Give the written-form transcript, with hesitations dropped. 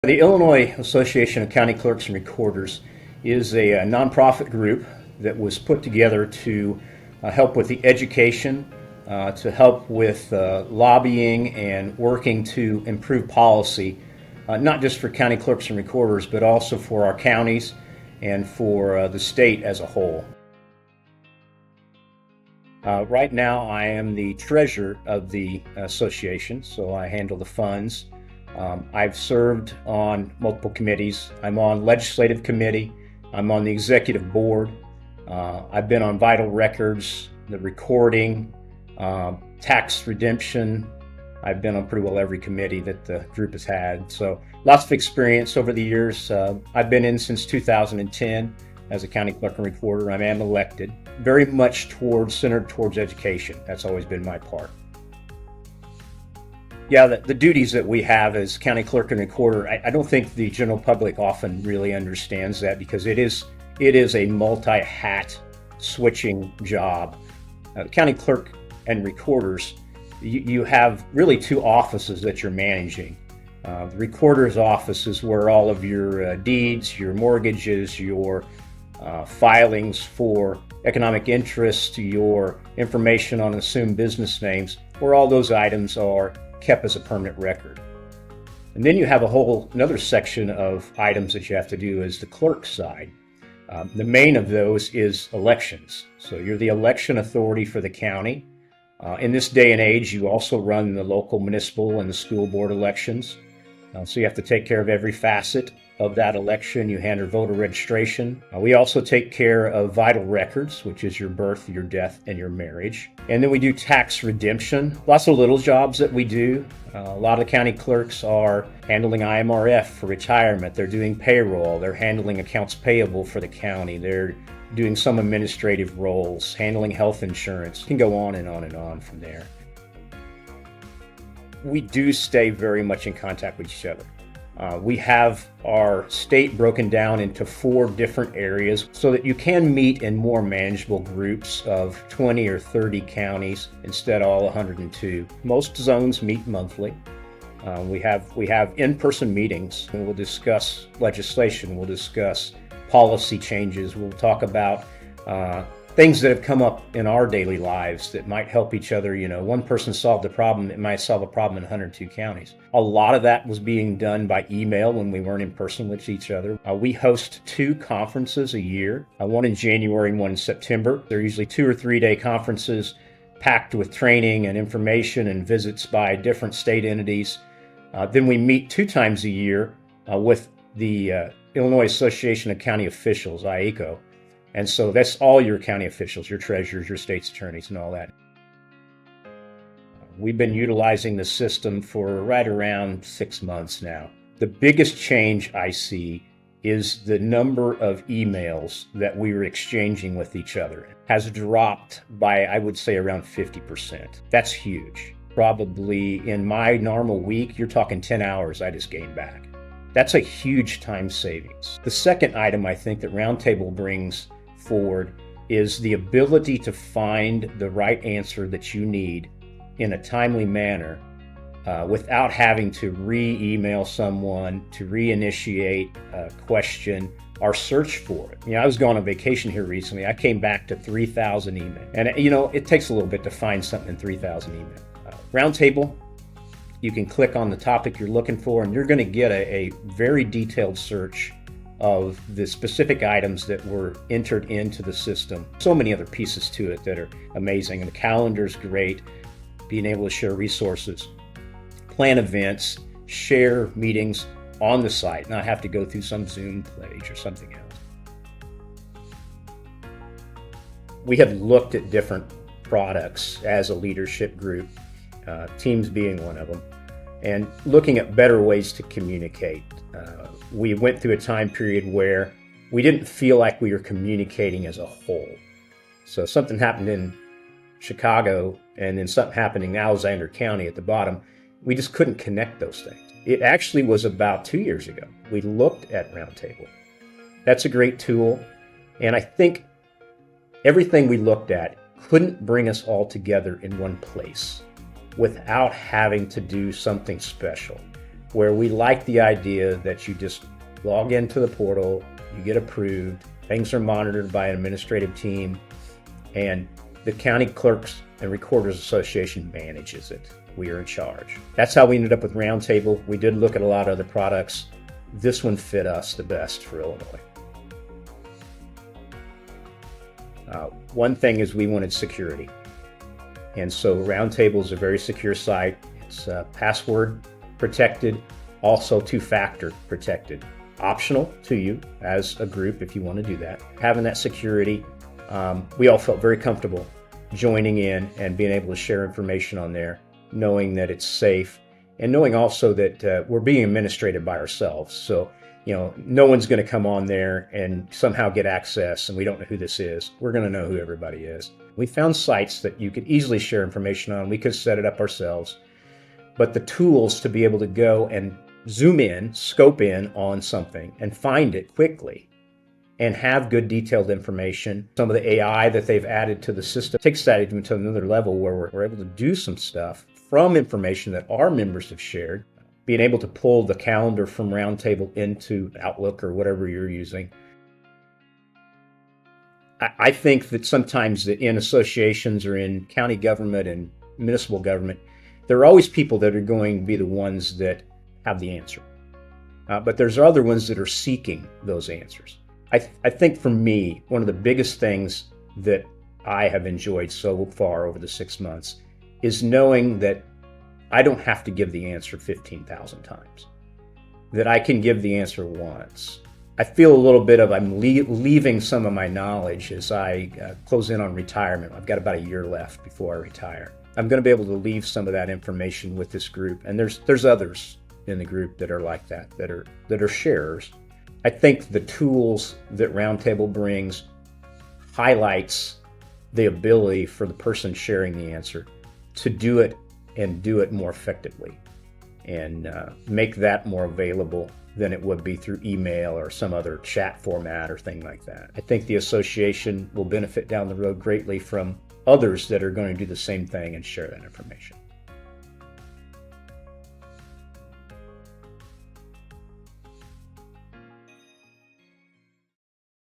The Illinois Association of County Clerks and Recorders is a nonprofit group that was put together to help with the education, to help with lobbying and working to improve policy, not just for county clerks and recorders, but also for our counties and for the state as a whole. Right now, I am the treasurer of the association, so I handle the funds. I've served on multiple committees. I'm on legislative committee. I'm on the executive board. I've been on vital records, the recording, tax redemption. I've been on pretty well every committee that the group has had. So lots of experience over the years. I've been in since 2010 as a county clerk and recorder. I am elected. Very much centered towards education. That's always been my part. Yeah, the duties that we have as county clerk and recorder, I don't think the general public often really understands that, because it is a multi-hat switching job. County clerk and recorders, you have really two offices that you're managing. The recorder's office is where all of your deeds, your mortgages, your filings for economic interest, your information on assumed business names, where all those items are kept as a permanent record. And then you have another section of items that you have to do as the clerk side. The main of those is elections. So you're the election authority for the county. In this day and age, you also run the local municipal and the school board elections. So you have to take care of every facet of that election. You handle voter registration. We also take care of vital records, which is your birth, your death, and your marriage. And then we do tax redemption. Lots of little jobs that we do. A lot of the county clerks are handling IMRF for retirement. They're doing payroll. They're handling accounts payable for the county. They're doing some administrative roles, handling health insurance. You can go on and on and on from there. We do stay very much in contact with each other. We have our state broken down into 4 different areas so that you can meet in more manageable groups of 20 or 30 counties instead of all 102. Most zones meet monthly. We have in-person meetings, and we'll discuss legislation, we'll discuss policy changes, we'll talk about things that have come up in our daily lives that might help each other. You know, one person solved a problem, it might solve a problem in 102 counties. A lot of that was being done by email when we weren't in person with each other. We host 2 conferences a year, one in January and one in September. They're usually 2 or 3 day conferences packed with training and information and visits by different state entities. Then we meet 2 times a year with the Illinois Association of County Officials, IACO. And so that's all your county officials, your treasurers, your state's attorneys, and all that. We've been utilizing the system for right around 6 months now. The biggest change I see is the number of emails that we are exchanging with each other has dropped by, I would say, around 50%. That's huge. Probably in my normal week, you're talking 10 hours I just gained back. That's a huge time savings. The second item I think that Roundtable brings forward is the ability to find the right answer that you need in a timely manner without having to re-email someone, to reinitiate a question or search for it. You know, I was going on vacation here recently. I came back to 3,000 emails. And you know, it takes a little bit to find something in 3,000 emails. Roundtable, you can click on the topic you're looking for, and you're going to get a very detailed search of the specific items that were entered into the system. So many other pieces to it that are amazing. And the calendar's great, being able to share resources, plan events, share meetings on the site, not have to go through some Zoom page or something else. We have looked at different products as a leadership group, Teams being one of them, and looking at better ways to communicate. We went through a time period where we didn't feel like we were communicating as a whole. So something happened in Chicago and then something happened in Alexander County at the bottom. We just couldn't connect those things. It actually was about 2 years ago. We looked at Roundtable. That's a great tool. And I think everything we looked at couldn't bring us all together in one place without having to do something special. where we like the idea that you just log into the portal, you get approved, things are monitored by an administrative team, and the County Clerks and Recorders Association manages it. We are in charge. That's how we ended up with Roundtable. We did look at a lot of other products. This one fit us the best for Illinois. One thing is we wanted security. And so Roundtable is a very secure site. It's password protected, also two-factor protected. Optional to you as a group if you want to do that. Having that security, we all felt very comfortable joining in and being able to share information on there, knowing that it's safe, and knowing also that we're being administrated by ourselves. So, no one's going to come on there and somehow get access and we don't know who this is. We're going to know who everybody is. We found sites that you could easily share information on. We could set it up ourselves. But the tools to be able to go and zoom in, scope in on something and find it quickly and have good detailed information. Some of the AI that they've added to the system takes that even to another level where we're able to do some stuff from information that our members have shared. Being able to pull the calendar from Roundtable into Outlook or whatever you're using. I think that sometimes that in associations or in county government and municipal government, there are always people that are going to be the ones that have the answer. But there's other ones that are seeking those answers. I think for me, one of the biggest things that I have enjoyed so far over the 6 months is knowing that I don't have to give the answer 15,000 times, that I can give the answer once. I feel a little bit of I'm leaving some of my knowledge as I close in on retirement. I've got about a year left before I retire. I'm going to be able to leave some of that information with this group, and there's others in the group that are like that are sharers. I think the tools that Roundtable brings highlights the ability for the person sharing the answer to do it and do it more effectively and make that more available than it would be through email or some other chat format or thing like that. I think the association will benefit down the road greatly from others that are going to do the same thing and share that information.